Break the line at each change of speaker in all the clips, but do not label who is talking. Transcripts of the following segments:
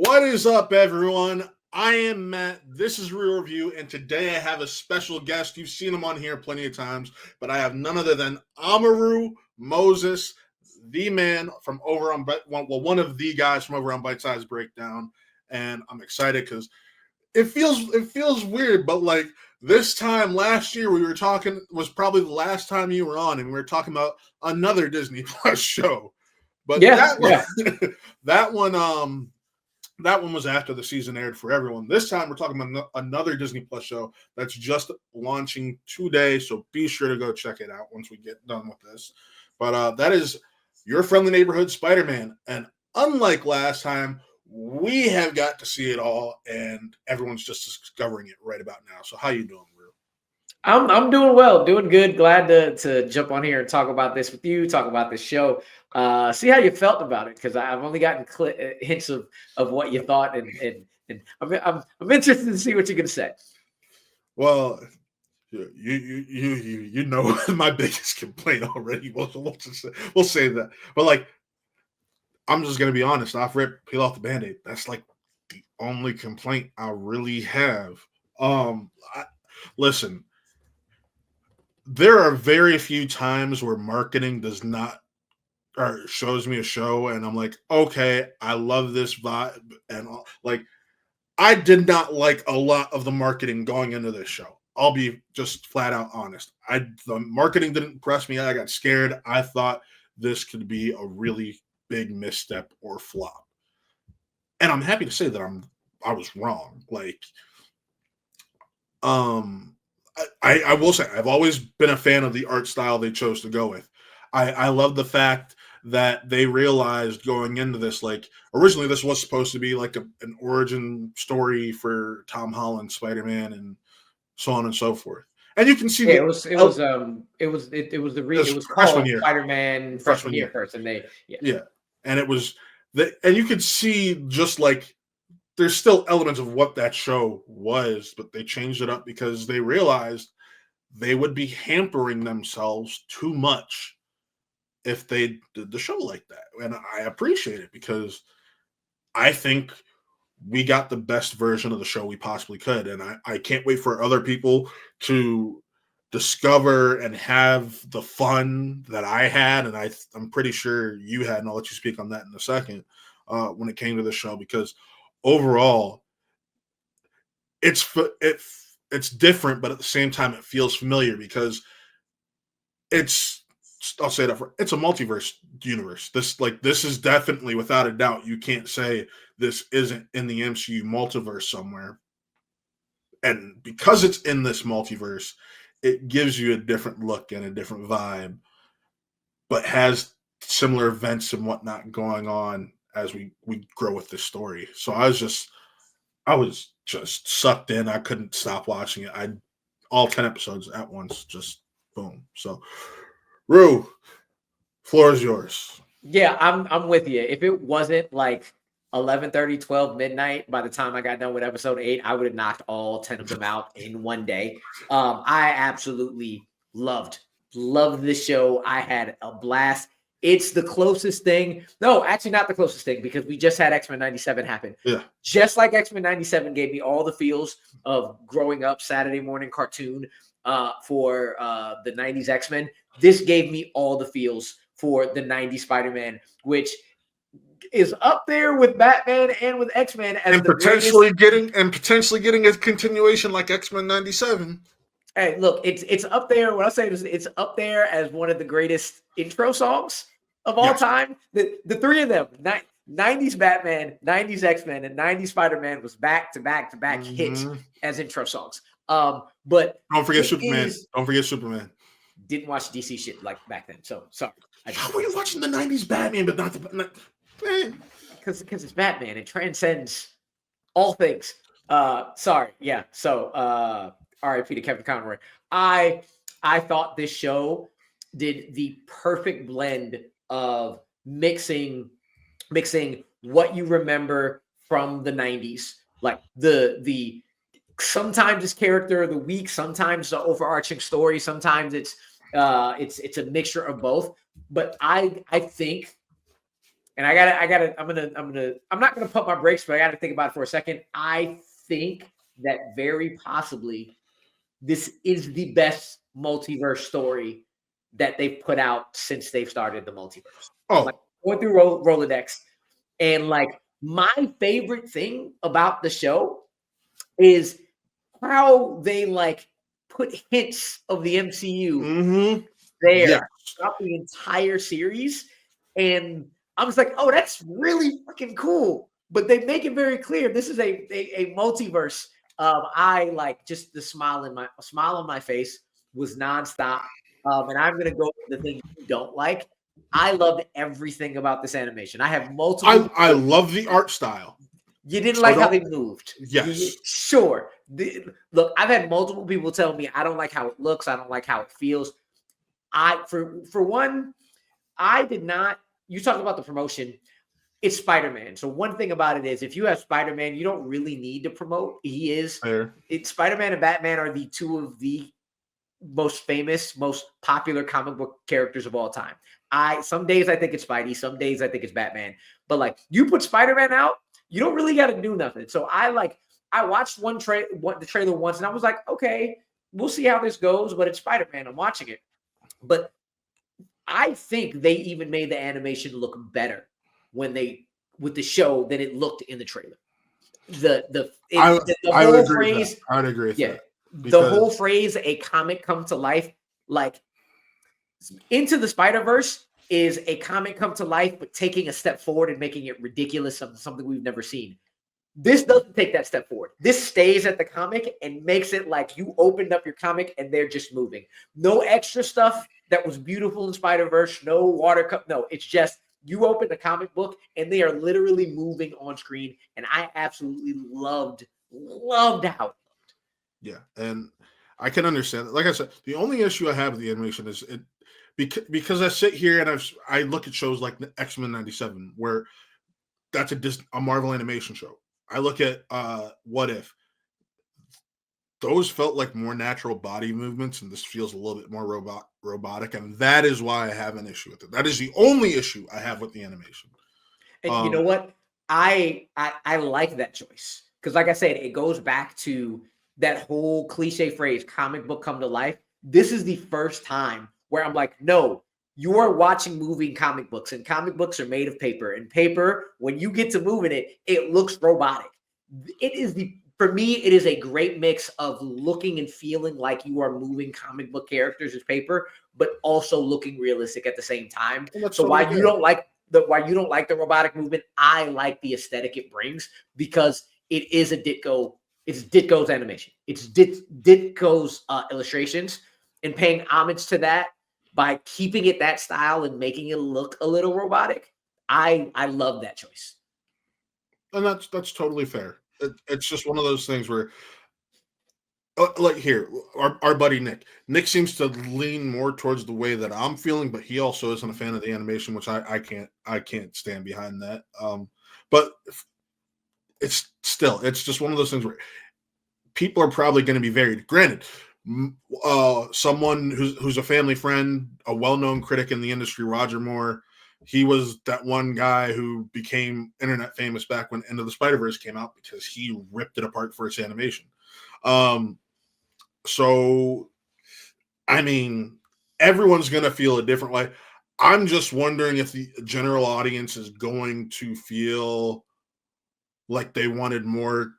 What is up, everyone? I am Matt. This is Real Review, and today I have a special guest. You've seen him on here plenty of times, but I have none other than Amarú Moses, the man from over on one of the guys from over on Bite Size Breakdown, and I'm excited because it feels weird, but like this time last year we were talking was probably the last time you were on, and we were talking about another Disney Plus show. But that one was after the season aired for everyone. This time we're talking about another Disney Plus show that's just launching today, so be sure to go check it out once we get done with this. But that is Your Friendly Neighborhood Spider-Man, and unlike last time, we have got to see it all, and everyone's just discovering it right about now. So how you doing, Rue?
I'm doing well, doing good. Glad to jump on here and talk about this with you, talk about this show. See how you felt about it, because I've only gotten hints of what you thought, and I'm interested to see what you're gonna say.
Well, you know my biggest complaint already. We'll say that, but like, I'm just gonna be honest. Off rip, peel off the Band-Aid. That's like the only complaint I really have. Listen. There are very few times where marketing does not or shows me a show and I'm like, okay, I love this vibe. And like, I did not like a lot of the marketing going into this show. I'll be just flat out honest. The marketing didn't impress me. I got scared. I thought this could be a really big misstep or flop. And I'm happy to say that I was wrong. Like, I will say I've always been a fan of the art style they chose to go with. I love the fact that they realized going into this, like, originally this was supposed to be like an origin story for Tom Holland Spider-Man and so on and so forth. And you can see
it was called Spider-Man freshman year first, and
and it was and you could see just like there's still elements of what that show was, but they changed it up because they realized they would be hampering themselves too much if they did the show like that. And I appreciate it because I think we got the best version of the show we possibly could. And I can't wait for other people to discover and have the fun that I had. And I'm pretty sure you had, and I'll let you speak on that in a second, when it came to the show, because overall, it's different, but at the same time, it feels familiar because I'll say that it's a multiverse universe. This is definitely, without a doubt, you can't say this isn't in the MCU multiverse somewhere. And because it's in this multiverse, it gives you a different look and a different vibe, but has similar events and whatnot going on as we grow with this story. So I was just sucked in. I couldn't stop watching it. All 10 episodes at once, just boom. So, Rue, floor is yours.
Yeah, I'm with you. If it wasn't like 11:30, 12 midnight, by the time I got done with episode 8, I would have knocked all 10 of them out in one day. I absolutely loved this show. I had a blast. It's the closest thing. No, actually not the closest thing, because we just had X-Men 97 happen.
Yeah.
Just like X-Men 97 gave me all the feels of growing up Saturday morning cartoon for the 90s X-Men, this gave me all the feels for the 90s Spider-Man, which is up there with Batman and with X-Men as
and potentially getting a continuation like X-Men 97.
Hey, look, it's up there. What I say is it's up there as one of the greatest intro songs of all time. The three of them, 90s Batman, 90s X-Men, and 90s Spider-Man was back to back hits as intro songs. But
don't forget Superman.
Didn't watch DC shit like back then, so sorry.
How were you watching the 90s Batman but not the
because it's Batman. It transcends all things. Sorry. Yeah. So R.I.P. to Kevin Conroy. I thought this show did the perfect blend of mixing what you remember from the 90s, like the sometimes it's character of the week, sometimes the overarching story, sometimes it's a mixture of both. But I think and I'm not gonna pump my brakes, but I gotta think about it for a second. I think that very possibly this is the best multiverse story that they've put out since they've started the multiverse.
Oh,
Like going through Rolodex, and like my favorite thing about the show is how they like put hints of the MCU there
yes.
throughout the entire series. And I was like, oh, that's really fucking cool. But they make it very clear this is a multiverse. I like just the smile on my face was nonstop. And I'm gonna go with the thing you don't like. I loved everything about this animation. I have multiple.
I love the art style.
You didn't
So
like how
don't-
they moved.
Yes.
Sure. Look, I've had multiple people tell me I don't like how it looks. I don't like how it feels. For one, I did not. You talk about the promotion. It's Spider-Man. So one thing about it is, if you have Spider-Man, you don't really need to promote. He is.
Fair.
Spider-Man and Batman are the two of the most famous, most popular comic book characters of all time. Some days I think it's Spidey, some days I think it's Batman. But like you put Spider-Man out, you don't really got to do nothing. So I watched the trailer once, and I was like, okay, we'll see how this goes. But it's Spider-Man. I'm watching it. But I think they even made the animation look better with the show than it looked in the trailer. The whole phrase.
I would agree with that.
The whole phrase, a comic come to life, like Into the Spider-Verse is a comic come to life, but taking a step forward and making it ridiculous, something we've never seen. This doesn't take that step forward. This stays at the comic and makes it like you opened up your comic and they're just moving. No extra stuff that was beautiful in Spider-Verse, no water cup. No, it's just you open a comic book and they are literally moving on screen. And I absolutely loved how it looked.
Yeah, and I can understand that. Like I said, the only issue I have with the animation is it because I sit here and I look at shows like X-Men 97, where that's a Marvel animation show. I look at What If. Those felt like more natural body movements, and this feels a little bit more robotic, and that is why I have an issue with it. That is the only issue I have with the animation.
And you know what? I like that choice because, like I said, it goes back to that whole cliche phrase, comic book come to life. This is the first time where I'm like, no, you are watching moving comic books, and comic books are made of paper. And paper, when you get to moving it, it looks robotic. For me, it is a great mix of looking and feeling like you are moving comic book characters as paper, but also looking realistic at the same time. So while you don't like the robotic movement, I like the aesthetic it brings because it is a Ditko. It's Ditko's animation. It's Ditko's illustrations, and paying homage to that by keeping it that style and making it look a little robotic. I love that choice.
And that's totally fair. It's just one of those things where, like here, our buddy Nick seems to lean more towards the way that I'm feeling, but he also isn't a fan of the animation, which I can't stand behind that. But it's just one of those things where people are probably going to be varied. Granted, someone who's a family friend, a well-known critic in the industry, Roger Moore, he was that one guy who became internet famous back when Into the Spider-Verse came out because he ripped it apart for its animation. So, I mean, everyone's going to feel a different way. I'm just wondering if the general audience is going to feel like they wanted more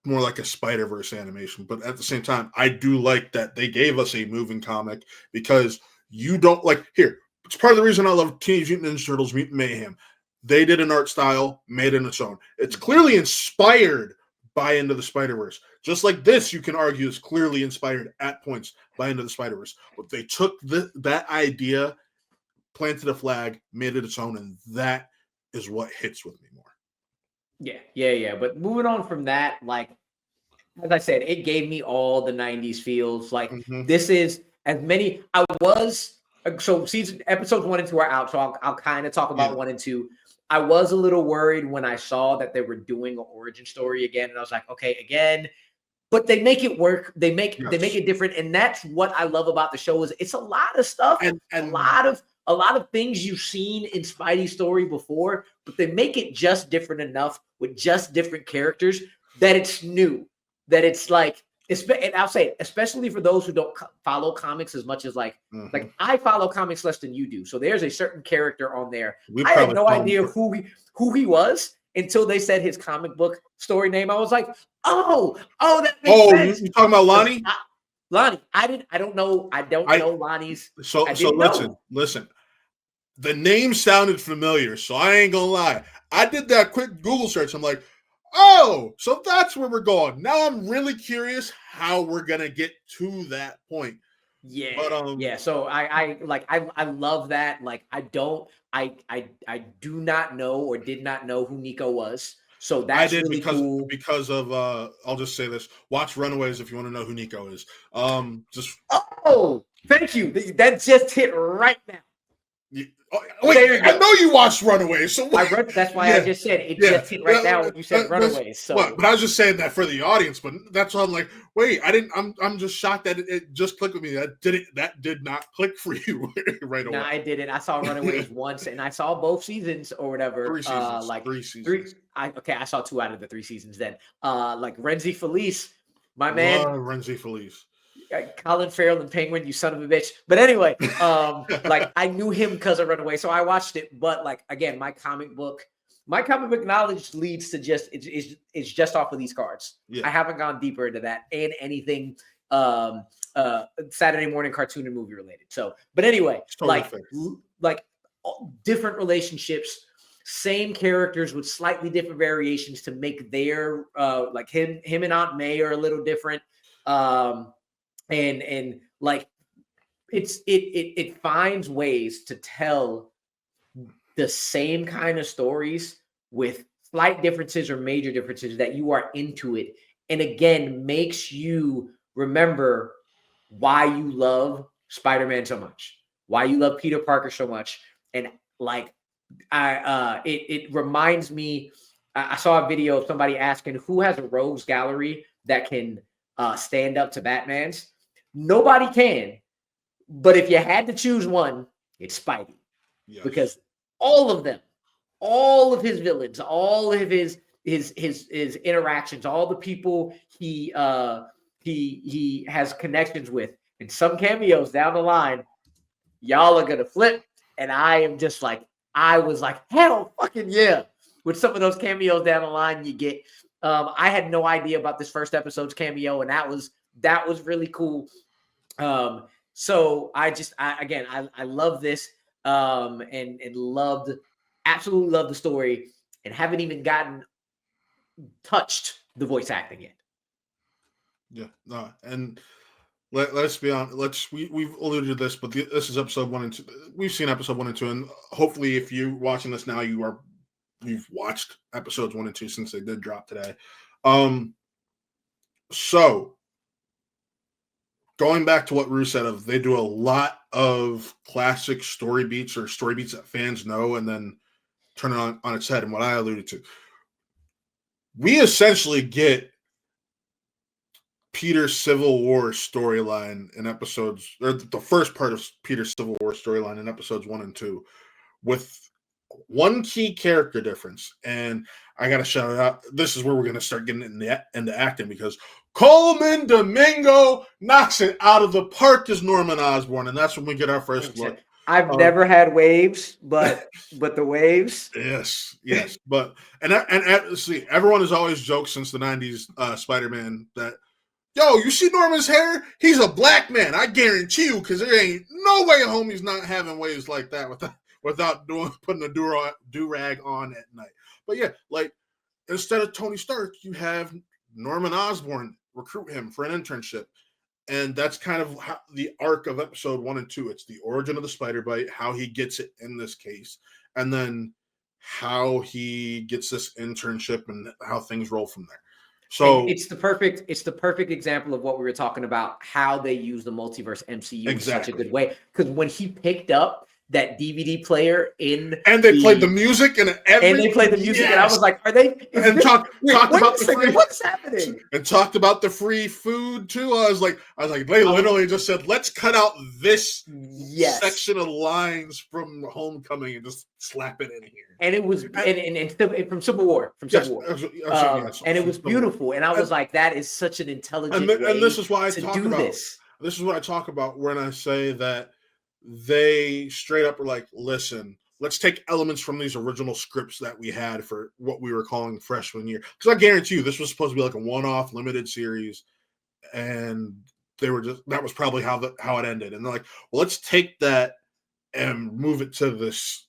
like a Spider-Verse animation. But at the same time, I do like that they gave us a moving comic because you don't like here. It's part of the reason I love Teenage Mutant Ninja Turtles Mutant Mayhem. They did an art style made in its own. It's clearly inspired by Into the Spider-Verse. Just like this, you can argue is clearly inspired at points by Into the Spider-Verse. But they took that idea, planted a flag, made it its own, and that is what hits with me more.
Yeah. But moving on from that, like, as I said, it gave me all the 90s feels. Like, this is as many. So episodes 1 and 2 are out, so I'll kind of talk about 1 and 2. I was a little worried when I saw that they were doing an origin story again, and I was like, okay, again. But they make it work. They make it different, and that's what I love about the show. Is it's a lot of stuff, and a lot of a lot of things you've seen in Spidey's story before, but they make it just different enough with just different characters that it's new, that it's like, and I'll say, especially for those who don't follow comics as much as like I follow comics less than you do. So there's a certain character on there. I had no idea who he was until they said his comic book story name. I was like, oh, that makes sense.
You talking about Lonnie?
Lonnie. I don't know Lonnie's.
So listen. The name sounded familiar, so I ain't gonna lie. I did that quick Google search. I'm like, oh, so that's where we're going. Now I'm really curious how we're gonna get to that point.
Yeah, but, yeah. So I love that. Like I do not know or did not know who Nico was. So that's really cool.
Because of I'll just say this: watch Runaways if you want to know who Nico is.
Thank you. That just hit right now.
Wait, I know you watched Runaways. So
that's why I just said it just hit right now when you said Runaways. So,
but I was just saying that for the audience. But that's why I'm like, wait, I didn't. I'm just shocked that it just clicked with me. That did not click for you right away.
No, I didn't. I saw Runaways once, and I saw both seasons or whatever.
3 seasons. Three seasons.
I saw 2 out of the 3 seasons. Then, like Renzi Felice, my man.
Renzi Felice.
Colin Farrell and Penguin, you son of a bitch. But anyway, like I knew him because of Runaway, so I watched it. But like again, my comic book knowledge leads to it's just off of these cards. Yeah. I haven't gone deeper into that and anything Saturday morning cartoon and movie related. So, but anyway, totally like different relationships, same characters with slightly different variations to make their like him and Aunt May are a little different. And like it finds ways to tell the same kind of stories with slight differences or major differences that you are into it, and again makes you remember why you love Spider-Man so much, why you love Peter Parker so much. And like it reminds me, I saw a video of somebody asking who has a rogues gallery that can stand up to Batman's. Nobody can, but if you had to choose one, it's Spidey. Yes. Because all of them, all of his villains, all of his interactions, all the people he has connections with, and some cameos down the line, y'all are gonna flip. And I am just like, I was like, hell fucking yeah, with some of those cameos down the line you get. I had no idea about this first episode's cameo, and that was really cool. So I love this, and absolutely love the story, and haven't even touched the voice acting yet.
Yeah, no, and let's be honest. We've alluded to this, but this is episode 1 and 2. We've seen episode 1 and 2, and hopefully, if you're watching this now, you've watched episodes 1 and 2 since they did drop today. So going back to what Rue said, they do a lot of classic story beats or story beats that fans know, and then turn it on its head. And what I alluded to, we essentially get Peter's Civil War storyline in episodes, or the first part of Peter's Civil War storyline in episodes 1 and 2, with one key character difference. And I got to shout it out. This is where we're going to start getting into acting, because Coleman Domingo knocks it out of the park as Norman Osborn, and that's when we get our first look.
I've never had waves, but the waves.
Yes, but and see, everyone has always joked since the 90s Spider-Man that, yo, you see Norman's hair? He's a black man. I guarantee you, because there ain't no way homie's not having waves like that without putting a do-rag on at night. But yeah, like instead of Tony Stark, you have Norman Osborn recruit him for an internship. And that's kind of how the arc of episode 1 and 2. It's the origin of the spider bite, how he gets it in this case, and then how he gets this internship and how things roll from there. So
and it's the perfect example of what we were talking about, how they use the multiverse MCU in such a good way. Because when he picked up that DVD player in
and they played the music and
and they played the music, and I was like, "Are they?"
And talked about the free.
What's happening?
And talked about the free food too. I was like, they literally just said, "Let's cut out this section of lines from Homecoming and just slap it in here."
And it was and from Civil War, and it was beautiful. And I was like, "That is such an intelligent way
and this is why I
to
talk
do
about
this."
This is what I talk about when I say that they straight up were like, "Listen, let's take elements from these original scripts that we had for what we were calling freshman year." Because I guarantee you, this was supposed to be like a one-off limited series, and they were that was probably how it ended. And they're like, "Well, let's take that and move it to this."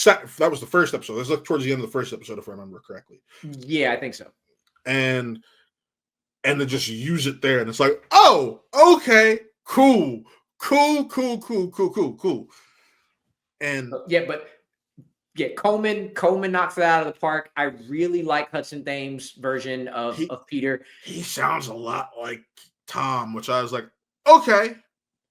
That was the first episode. Let's look towards the end of the first episode, if I remember correctly.
Yeah, I think so.
And to just use it there, and it's like, oh, okay, cool. And
Coleman knocks it out of the park. I really like Hudson Thames' version of Peter.
He sounds a lot like Tom, which I was like, okay,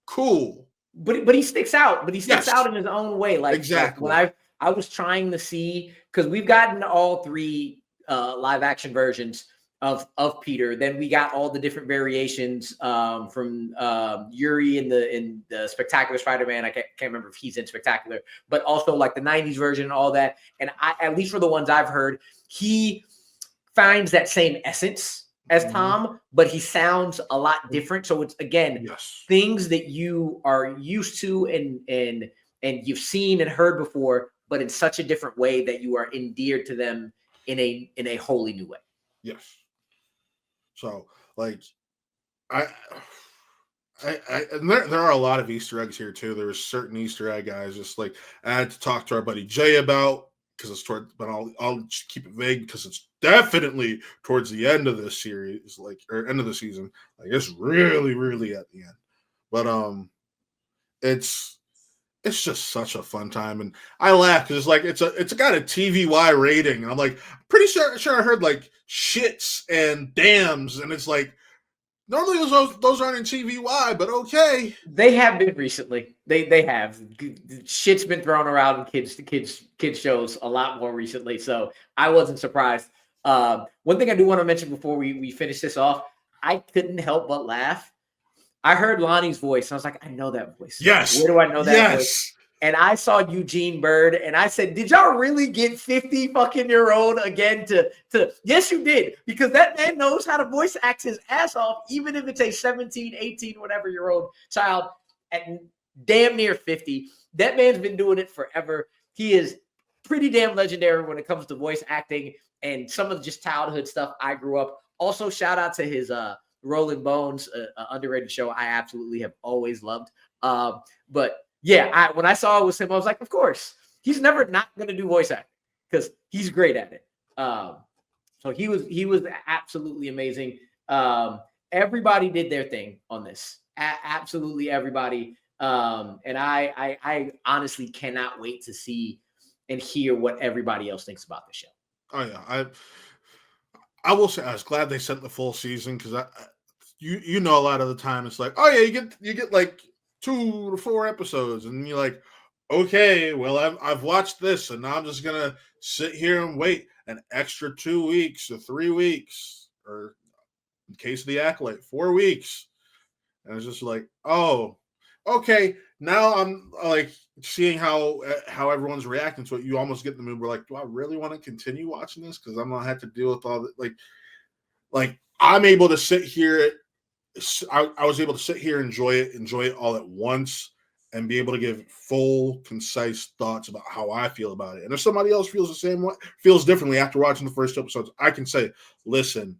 cool.
But he sticks out. But he sticks out in his own way. Like,
exactly.
When I was trying to see, because we've gotten all three live action versions of Peter. Then we got all the different variations from Yuri in the Spectacular Spider-Man. I can't remember if he's in Spectacular, but also like the 90s version and all that. And at least for the ones I've heard, he finds that same essence as Tom, but he sounds a lot different. So it's, again, things that you are used to and you've seen and heard before, but in such a different way that you are endeared to them in a wholly new way.
Yes. So, like, I and there are a lot of Easter eggs here too. There was certain Easter egg guys just like I had to talk to our buddy Jay about, because it's but I'll just keep it vague because it's definitely towards the end of this series, or end of the season. Like, it's really, really at the end. But it's just such a fun time, and I laugh because it's got a TVY rating, and I'm like, pretty sure I heard like shits and dams, and it's like, normally those aren't in TVY, but okay.
They have been recently. They have. Shit's been thrown around in kids shows a lot more recently, so I wasn't surprised. One thing I do want to mention before we finish this off, I couldn't help but laugh. I heard Lonnie's voice, and I was like, I know that voice.
Yes.
Where do I know that voice? And I saw Eugene Bird, and I said, did y'all really get 50 fucking year old again to yes, you did, because that man knows how to voice act his ass off, even if it's a 17, 18, whatever year old child at damn near 50. That man's been doing it forever. He is pretty damn legendary when it comes to voice acting and some of just childhood stuff I grew up. Also, shout out to his Rolling Bones, underrated show I absolutely have always loved. But yeah, when I saw it was him, I was like, of course, he's never not going to do voice acting because he's great at it. So he was absolutely amazing. Everybody did their thing on this. Absolutely everybody. And I honestly cannot wait to see and hear what everybody else thinks about the show.
Oh yeah, I will say I was glad they sent the full season, because you know a lot of the time it's like, oh yeah, you get like 2 to 4 episodes, and you're like, okay, well I've watched this, and now I'm just gonna sit here and wait an extra 2 weeks or 3 weeks, or in case of the Acolyte, 4 weeks, and it's just like, oh, okay. Now I'm like seeing how everyone's reacting to it. You almost get in the mood where like, do I really want to continue watching this? Because I'm gonna have to deal with all the like I'm able to sit here. I was able to sit here, enjoy it all at once, and be able to give full, concise thoughts about how I feel about it. And if somebody else feels the same way, feels differently after watching the first episodes, I can say, listen,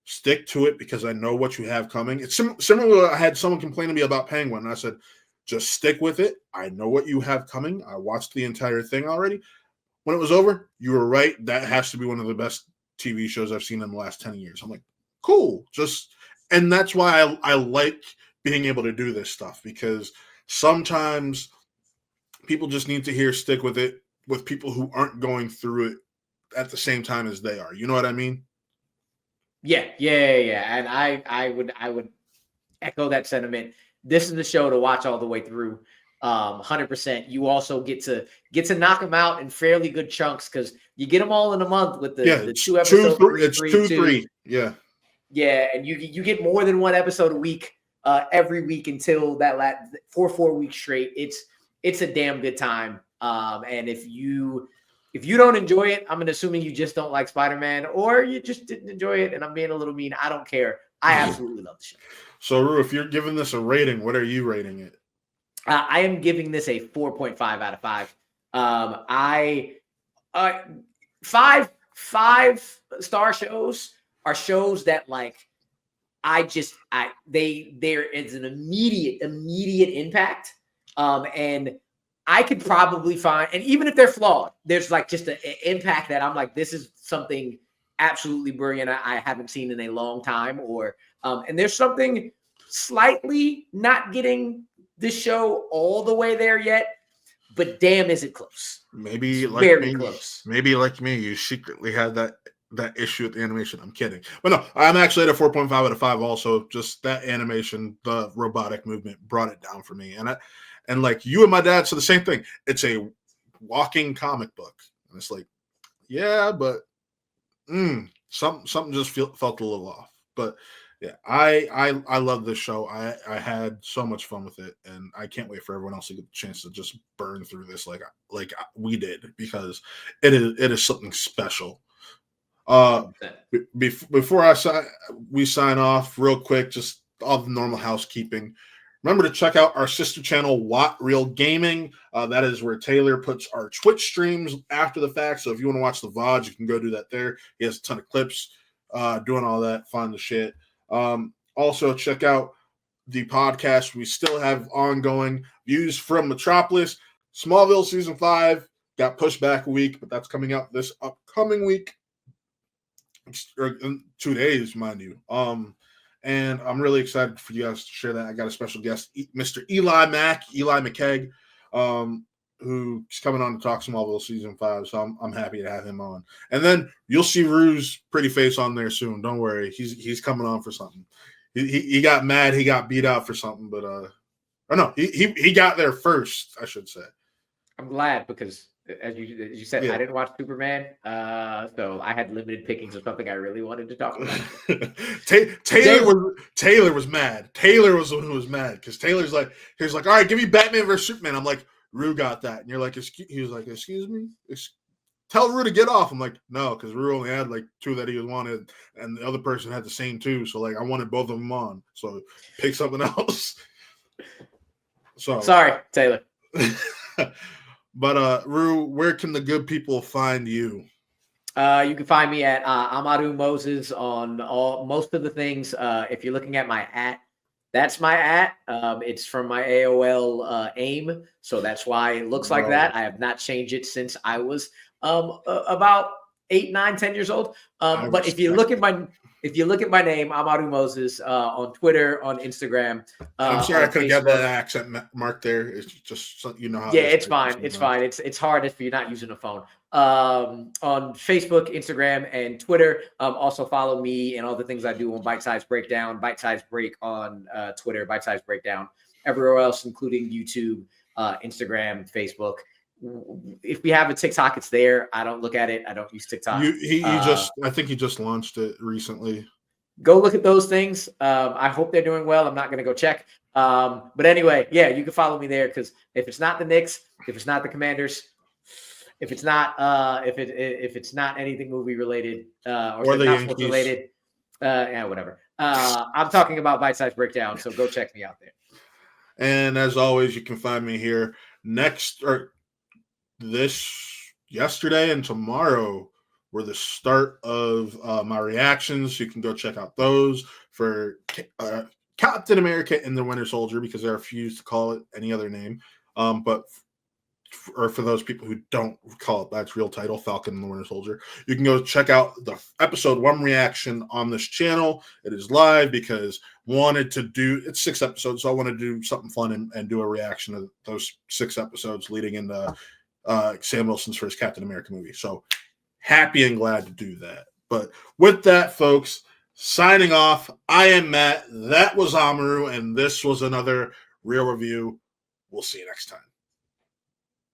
stick to it, because I know what you have coming. It's similar. I had someone complain to me about Penguin, and I said, just stick with it. I know what you have coming. I watched the entire thing already. When it was over, you were right. That has to be one of the best TV shows I've seen in the last 10 years. I'm like, cool. And that's why I like being able to do this stuff, because sometimes people just need to hear stick with it with people who aren't going through it at the same time as they are. You know what I mean?
Yeah. And I would echo that sentiment. This is the show to watch all the way through. 100%. You also get to knock them out in fairly good chunks because you get them all in a month with the 2 episodes.
It's 2-3. Yeah.
Yeah, and you get more than 1 episode a week every week until that 4 weeks straight. It's a damn good time. And if you don't enjoy it, I'm assuming you just don't like Spider-Man, or you just didn't enjoy it. And I'm being a little mean. I don't care. I absolutely love the show.
So, Rue, if you're giving this a rating, what are you rating it?
I am giving this a 4.5 out of 5. Five-star shows are shows that there is an immediate impact. And I could probably find, and even if they're flawed, there's just an impact that I'm like, this is something absolutely brilliant I haven't seen in a long time, and there's something slightly not getting this show all the way there yet, but damn, is it close?
Maybe
it's
like
very
me,
close.
Maybe like me, you secretly had that issue with the animation. I'm kidding, but no, I'm actually at a 4.5 out of 5. Also, just that animation, the robotic movement brought it down for me, and like you and my dad said the same thing. It's a walking comic book, and it's like, yeah, but something just felt a little off. But yeah, I love this show. I had so much fun with it, and I can't wait for everyone else to get the chance to just burn through this like we did, because it is something special. Before we sign off, real quick, just all the normal housekeeping. Remember to check out our sister channel, Watt Real Gaming. That is where Taylor puts our Twitch streams after the fact. So if you want to watch the VODs, you can go do that there. He has a ton of clips doing all that fun shit. Also, check out the podcast we still have ongoing, Views from Metropolis. Smallville Season 5 got pushed back a week, but that's coming out this upcoming week. Or in 2 days, mind you. And I'm really excited for you guys to share that. I got a special guest, Mr. Eli McKegg, who's coming on to talk Smallville Season 5. So I'm happy to have him on. And then you'll see Rue's pretty face on there soon. Don't worry. He's coming on for something. He got mad. He got beat out for something, but or no, he got there first, I should say.
I'm glad because, as you said, I didn't watch Superman, so I had limited pickings of something I really wanted to talk about.
Taylor was mad. Taylor was the one who was mad because Taylor's like, he was like, all right, give me Batman versus Superman. I'm like, Rue got that, and you're like, he was like, excuse me, tell Rue to get off. I'm like, no, because Rue only had 2 that he wanted, and the other person had the same 2. So I wanted both of them on. So pick something else. So
sorry, Taylor.
But Rue, where can the good people find you?
You can find me at Amarú Moses on most of the things. If you're looking at my @ that's my @ it's from my AOL AIM, so that's why it looks like that. I have not changed it since I was about 8, 9, 10 years old. But if you look at my name, Amarú Moses, on Twitter, on Instagram.
I'm sorry I couldn't get that accent mark there. It's just how.
Yeah, it's fine. It's fine. It's hard if you're not using a phone. On Facebook, Instagram, and Twitter. Also follow me and all the things I do on Bite Size Breakdown, Bite Size Break on Twitter, Bite Size Breakdown everywhere else, including YouTube, Instagram, Facebook. If we have a TikTok, it's there. I don't look at it. I don't use TikTok.
I think he just launched it recently.
Go look at those things. I hope they're doing well. I'm not going to go check. But anyway, yeah, you can follow me there because if it's not the Knicks, if it's not the Commanders, if it's not if it's not anything movie related or the not sports related, whatever. I'm talking about Bite Size Breakdown, so go check me out there.
And as always, you can find me here yesterday and tomorrow were the start of my reactions. You can go check out those for Captain America and the Winter Soldier, because I refuse to call it any other name. But for those people who don't call it that's real title, Falcon and the Winter Soldier, you can go check out the episode 1 reaction on this channel. It is live because it's 6 episodes, so I want to do something fun and do a reaction of those 6 episodes leading into Sam Wilson's first Captain America movie. So happy and glad to do that. But with that, folks, signing off, I am Matt. That was Amaru, and this was another Real Review. We'll see you next time.